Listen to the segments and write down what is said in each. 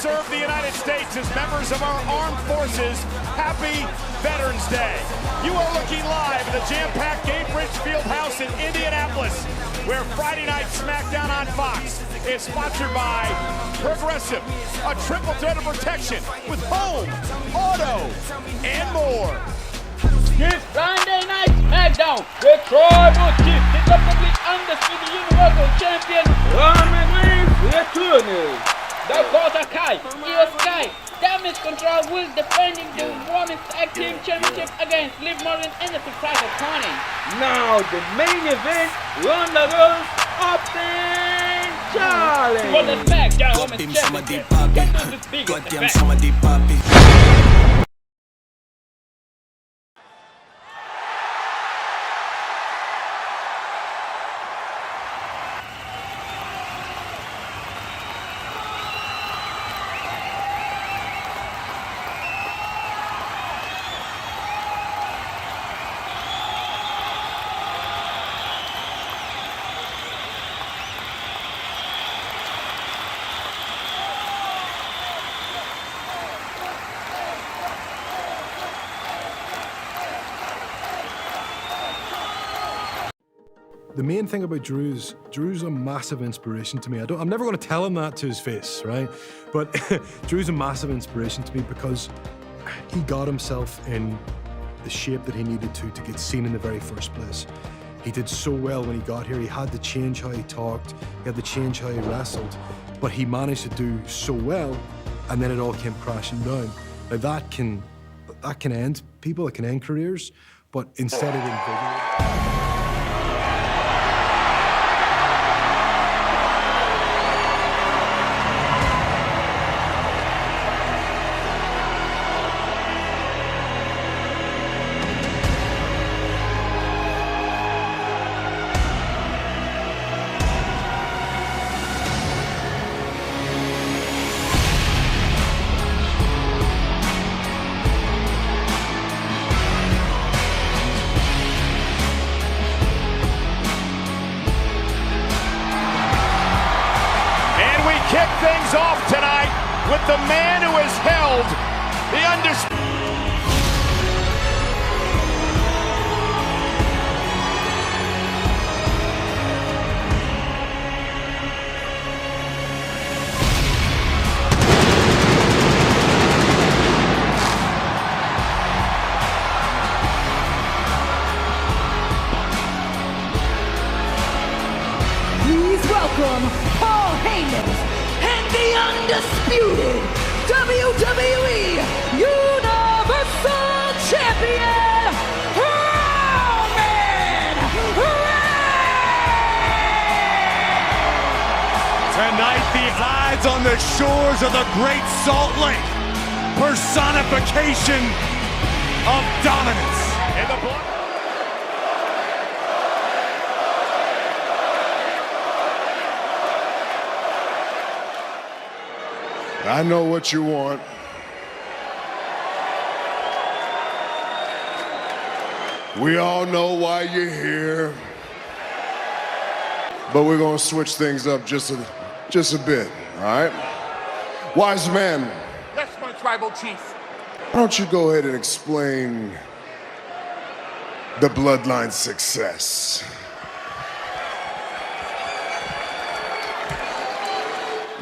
serve the United States as members of our armed forces. Happy Veterans Day. You are looking live at the jam-packed Gamebridge Fieldhouse in Indianapolis, where Friday Night SmackDown on Fox is sponsored by Progressive, a triple threat of protection with home, auto, and more. This Friday Night SmackDown, the tribal chief, the WWE undisputed Universal Champion, Roman Reigns returns. Dakota Kai, Io Sky, Damage Control will defending the Women's Tag Team Championship against Liv Morgan and the surprise opponent. Now the main event, Ronda Rousey Open Challenge. For the SmackDown Women's Championship, this is the biggest event. The main thing about Drew's a massive inspiration to me. I'm never going to tell him that to his face, right? But Drew's a massive inspiration to me because he got himself in the shape that he needed to get seen in the very first place. He did so well when he got here. He had to change how he talked. He had to change how he wrestled. But he managed to do so well, and then it all came crashing down. Now that can end people, it can end careers, but instead it invigorates. Kick things off tonight with the man who has held the undisputed. Please welcome Paul Heyman and the undisputed WWE Universal Champion, Roman Reigns! Tonight, the odds on the shores of the Great Salt Lake. Personification of dominance. In the blood. I know what you want. We all know why you're here. But we're gonna switch things up just a bit, all right? Wise man. Yes, my tribal chief. Why don't you go ahead and explain the Bloodline's success?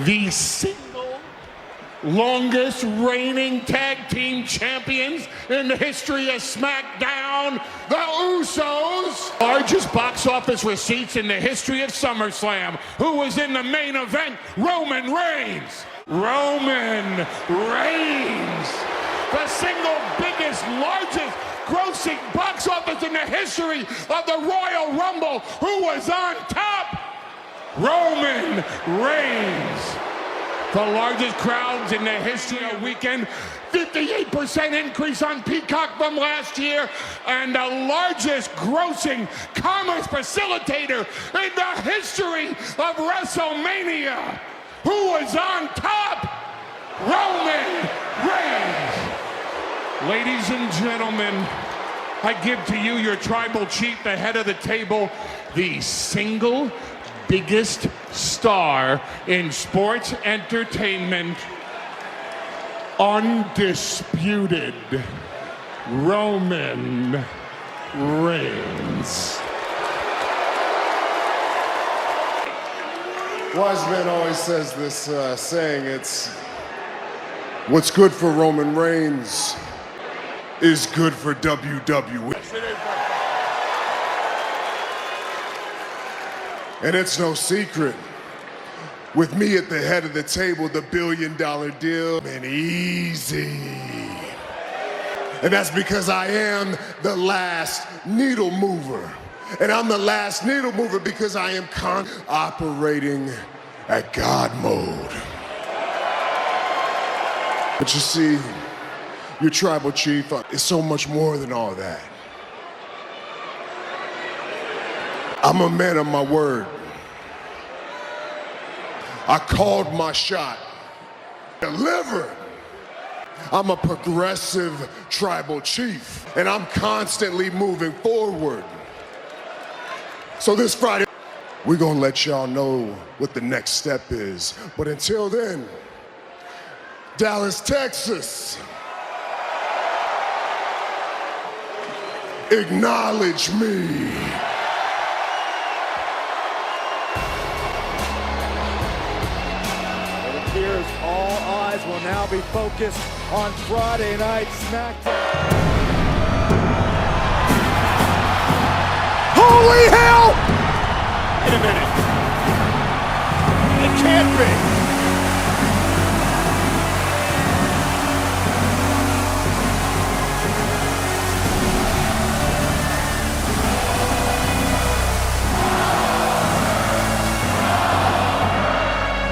The single longest reigning tag team champions in the history of SmackDown, the Usos. Largest box office receipts in the history of SummerSlam. Who was in the main event? Roman Reigns. Roman Reigns. The single biggest, largest grossing box office in the history of the Royal Rumble. Who was on top? Roman Reigns. The largest crowds in the history of weekend, 58% increase on Peacock from last year, and the largest grossing commerce facilitator in the history of WrestleMania. Who was on top? Roman Reigns. Ladies and gentlemen, I give to you your tribal chief, the head of the table, the single biggest star in sports entertainment, undisputed Roman Reigns. Wise man always says this saying, it's what's good for Roman Reigns is good for WWE. And it's no secret, with me at the head of the table, the $1 billion deal been easy. And that's because I am the last needle mover. And I'm the last needle mover because I am operating at God mode. But you see, your tribal chief is so much more than all that. I'm a man of my word. I called my shot, delivered. I'm a progressive tribal chief, and I'm constantly moving forward. So this Friday, we're gonna let y'all know what the next step is. But until then, Dallas, Texas, acknowledge me. It appears all eyes will now be focused on Friday Night SmackDown. Holy hell! Wait a minute. It can't be.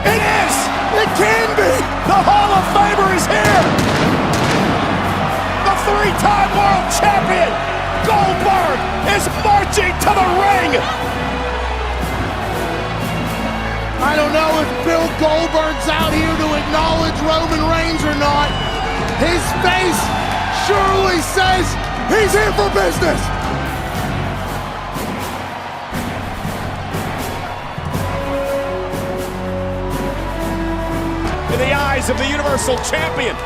It is! It can be! The Hall of Famer is here! The three-time world champion, Goldberg, is marching to the ring! I don't know if Bill Goldberg's out here to acknowledge Roman Reigns or not. His face surely says he's here for business. In the eyes of the Universal Champion.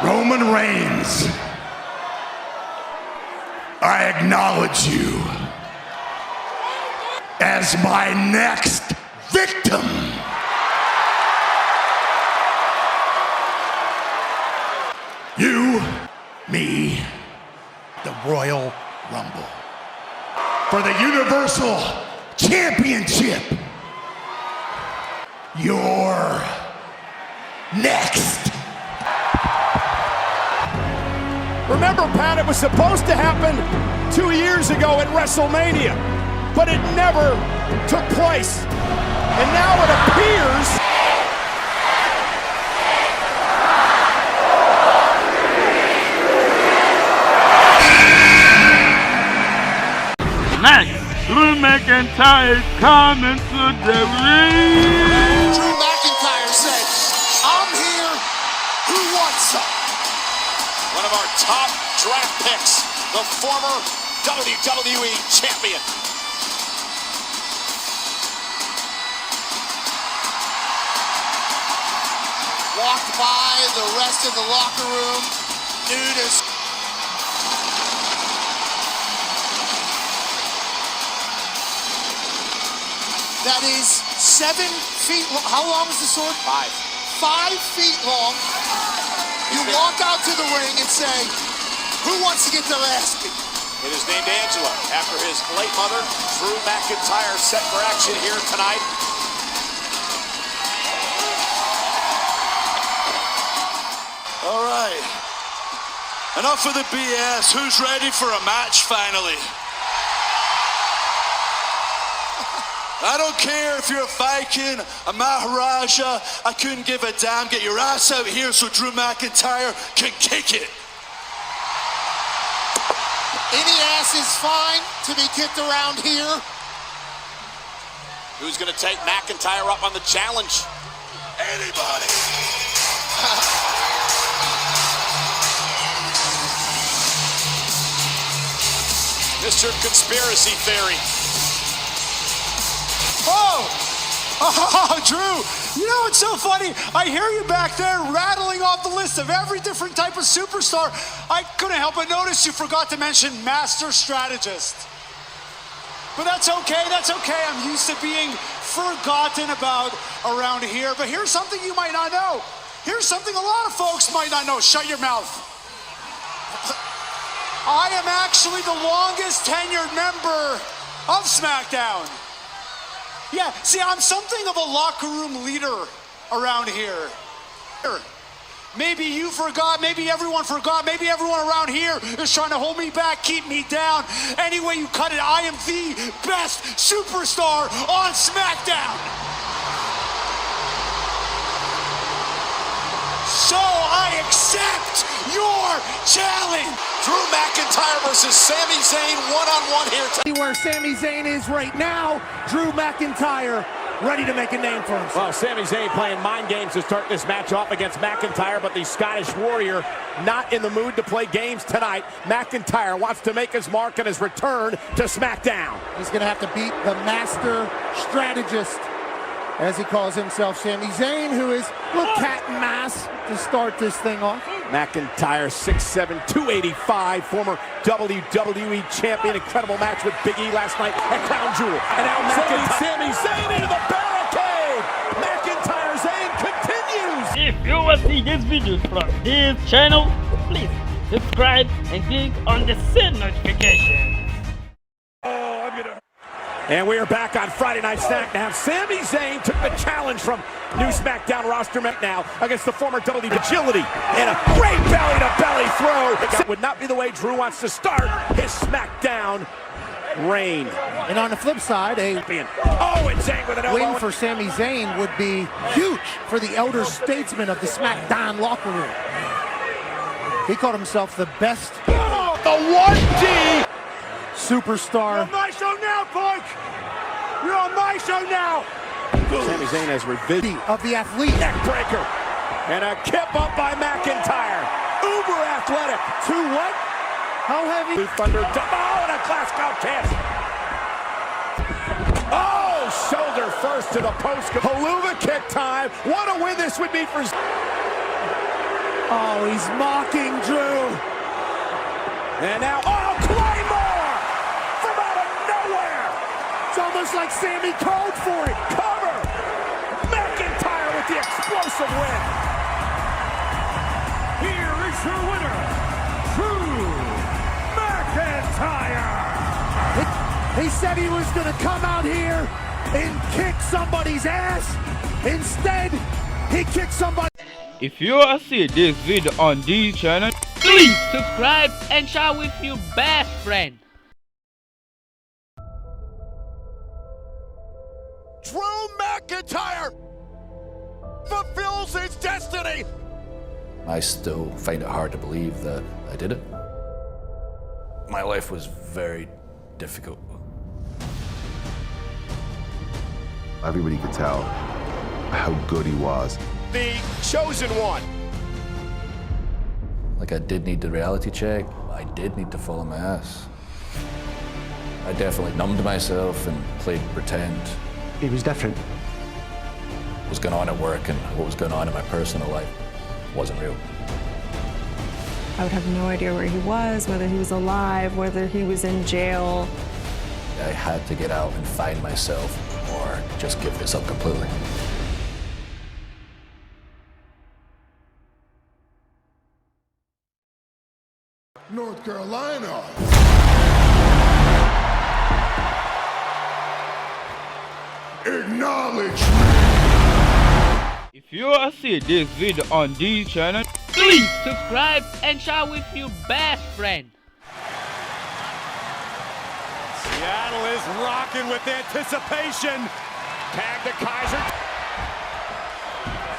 Roman Reigns, I acknowledge you as my next victim. You, me, the Royal Rumble. For the Universal Championship, you're next. Remember, Pat, it was supposed to happen 2 years ago at WrestleMania, but it never took place. And now it appears Next, Drew McIntyre is coming to the ring. Drew McIntyre said, I'm here, who wants some? one of our top draft picks, the former WWE champion. Walked by the rest of the locker room, nudist. That is 7 feet long. How long is the sword? 5. 5 feet long. You walk out to the ring and say, who wants to get their ass beat? It is named Angela after his late mother, Drew McIntyre, set for action here tonight. All right. Enough of the BS. Who's ready for a match finally? I don't care if you're a Viking, a Maharaja, I couldn't give a damn. Get your ass out here so Drew McIntyre can kick it. Any ass is fine to be kicked around here. Who's going to take McIntyre up on the challenge? Anybody. Mr. Conspiracy Theory. Oh! Oh, Drew, you know what's so funny? I hear you back there rattling off the list of every different type of superstar. I couldn't help but notice you forgot to mention Master Strategist. But that's okay, I'm used to being forgotten about around here. But here's something you might not know. Here's something a lot of folks might not know. Shut your mouth. I am actually the longest tenured member of SmackDown. Yeah, see, I'm something of a locker room leader around here. Maybe you forgot, maybe everyone forgot, maybe everyone around here is trying to hold me back, keep me down. Any way you cut it, I am the best superstar on SmackDown. So I accept your challenge. Drew McIntyre versus Sami Zayn one-on-one here tonight. Where Sami Zayn is right now, Drew McIntyre ready to make a name for himself. Well, Sami Zayn playing mind games to start this match off against McIntyre, but the Scottish Warrior not in the mood to play games tonight. McIntyre wants to make his mark and his return to SmackDown. He's going to have to beat the Master Strategist, as he calls himself, Sami Zayn, who is little cat and mouse to start this thing off. McIntyre, 6'7", 285, former WWE champion. Incredible match with Big E last night at Crown Jewel. And now Sami Zayn into the barricade. McIntyre Zayn continues. If you want to see these videos from this channel, please subscribe and click on the same notification. And we are back on Friday Night SmackDown. Sami Zayn took the challenge from new SmackDown roster now against the former WWE agility and a great belly-to-belly throw. That would not be the way Drew wants to start his SmackDown reign. And on the flip side, a Zayn with an elbow. win for Sami Zayn would be huge for the elder statesman of the SmackDown locker room. He called himself the best The 1D superstar. You're on my show now, Punk! You're on my show now! Sami Zayn has revision of the athlete. Neckbreaker. And a kip up by McIntyre. Uber athletic. To what? How heavy? Thunder. Oh, and a Glasgow kiss. Oh, shoulder first to the post. Haluva kick time. What a win this would be for... Oh, he's mocking Drew. And now, Claymore! From out of nowhere! It's almost like Sami called for it. Cover! McIntyre with the explosive win. Here is your winner, Drew McIntyre! He said he was going to come out here and kick somebody's ass. Instead, he kicked somebody. If you want to see this video on this channel, please subscribe and share with your best friend. Drew McIntyre fulfills his destiny. I still find it hard to believe that I did it. My life was very difficult. Everybody could tell how good he was. The chosen one. Like, I did need the reality check. I did need to follow my ass. I definitely numbed myself and played pretend. He was different. What was going on at work and what was going on in my personal life wasn't real. I would have no idea where he was, whether he was alive, whether he was in jail. I had to get out and find myself or just give this up completely. North Carolina. Acknowledge me. If you want to see this video on this channel, please subscribe and share with your best friend. Seattle is rocking with anticipation. Tag to Kaiser.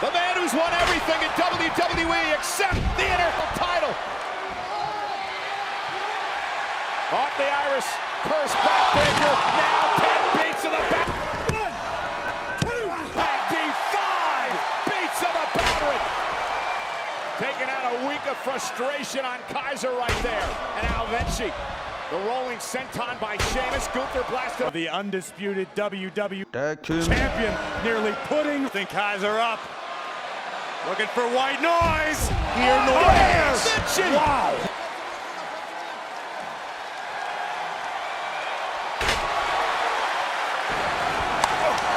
The man who's won everything in WWE except the Intercontinental title. Off the Irish curse backbreaker. Now 10 beats to the back. 1, 2, 95 beats of the battery. Taking out a week of frustration on Kaiser right there. And now Vinci The rolling senton by Sheamus. Gunther blasted. The undisputed WWE champion nearly putting Kaiser up. Looking for white noise. Here noise. Wow.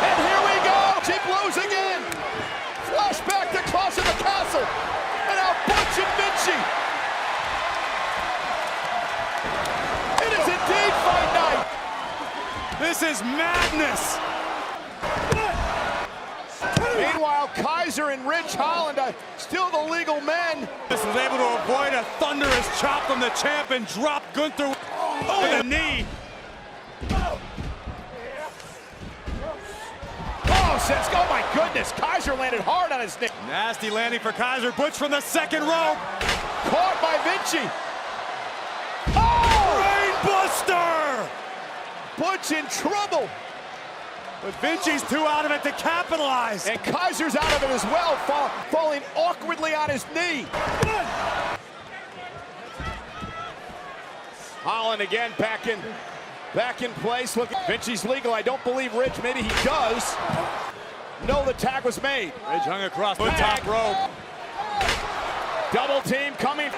And here we go. She blows again. Flashback to Clash of the Castle. And now Butch and Vinci. It is indeed fight night. This is madness. Meanwhile, Kaiser and Ridge Holland still the legal men. This was able to avoid a thunderous chop from the champ and drop Gunther over the knee. Oh my goodness, Kaiser landed hard on his knee. Nasty landing for Kaiser. Butch from the second rope. Caught by Vinci. Brainbuster! Butch in trouble. But Vinci's too out of it to capitalize. And Kaiser's out of it as well, falling awkwardly on his knee. Holland again back in place. Look, Vinci's legal. I don't believe Ridge. Maybe he does. No, the tag was made. Ridge hung across the top rope. Double team coming.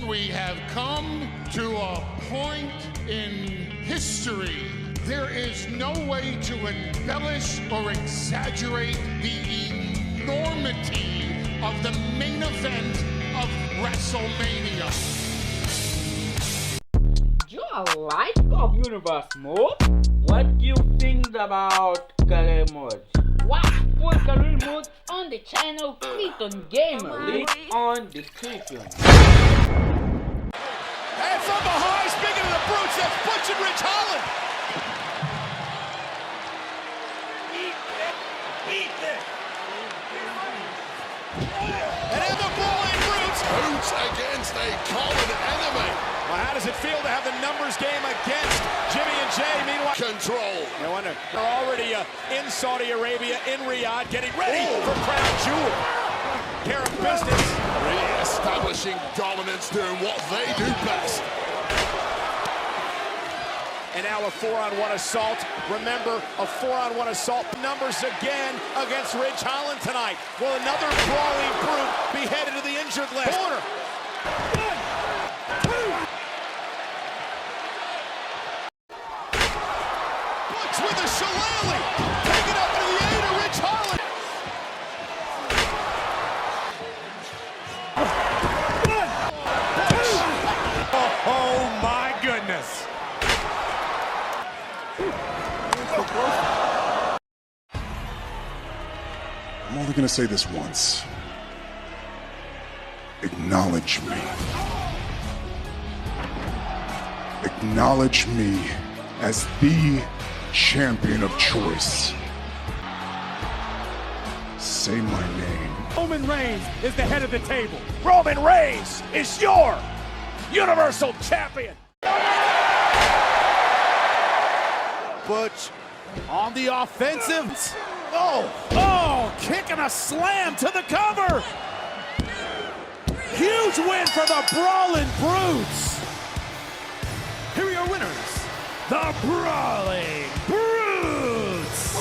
We have come to a point in history. There is no way to embellish or exaggerate the enormity of the main event of WrestleMania. You like of Universe mode? What do you think about career mode? Watch full career mode on the channel. Click on Gamer, link on description. And from behind, speaking of the brutes, that's Butch and Ridge Holland. Eat this. And in the brawling brutes. Boots against a common enemy. Well, how does it feel to have the numbers game against Jimmy and Jay? Meanwhile, Control. No wonder they're already in Saudi Arabia, in Riyadh, getting ready for Crown Jewel. Care of business. Re-establishing dominance, doing what they do best. And now a 4-on-1 assault. Remember, a 4-on-1 assault. Numbers again against Ridge Holland tonight. Will another brawling brute be headed to the injured list? Corner. 1, 2. Butch with a shillelagh. Take it up to the aid of Ridge Holland. Oh my goodness. I'm only going to say this once. Acknowledge me. Acknowledge me as the champion of choice. Say my name. Roman Reigns is the head of the table. Roman Reigns is your Universal Champion. Butch on the offensive. Oh, kick and a slam to the cover. Huge win for the Brawling Brutes. Here are your winners, the Brawling Brutes.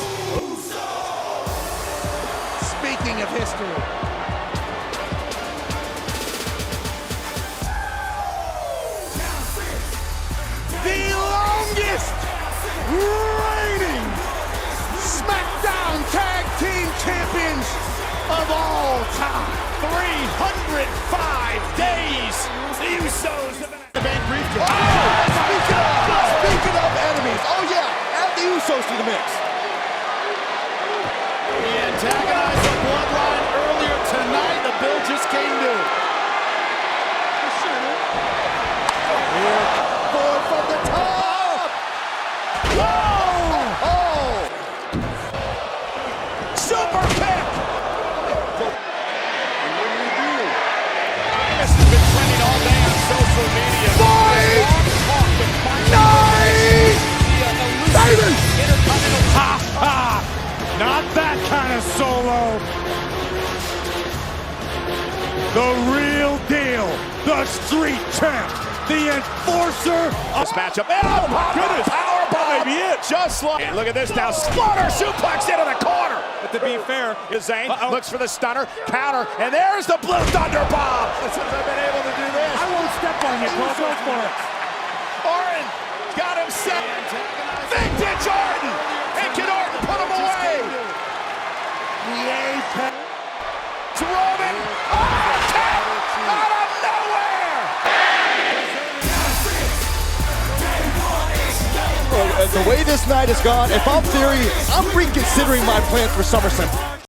Speaking of history. The longest reigning SmackDown Tag Team Champions of all time. 305 days. The Usos have been the main briefcase. Speaking of enemies, oh yeah, add the Usos to the mix. He antagonized the Bloodline earlier tonight. The bill just came due. Here, forward from the top. Whoa! Oh! Super kick! And what do you do? This has been trending all day on social media. Fight! Ha ha! Not that kind of solo. The real deal. The street champ, the enforcer. This matchup. Oh, goodness. Powerbomb. Maybe it. Just like. And look at this now. Slaughter suplex into the corner. But to be fair, Zayn looks for the stunner, counter, and there's the Blue Thunder Bomb. Since I've been able to do this. I won't step on you, Cole. Go for it. Orton got him set. Vintage Orton. And can Orton put him away? The apex. It's Roman. Oh, tap out of nowhere. The way this night has gone, if I'm Theory, I'm reconsidering my plans for SummerSlam.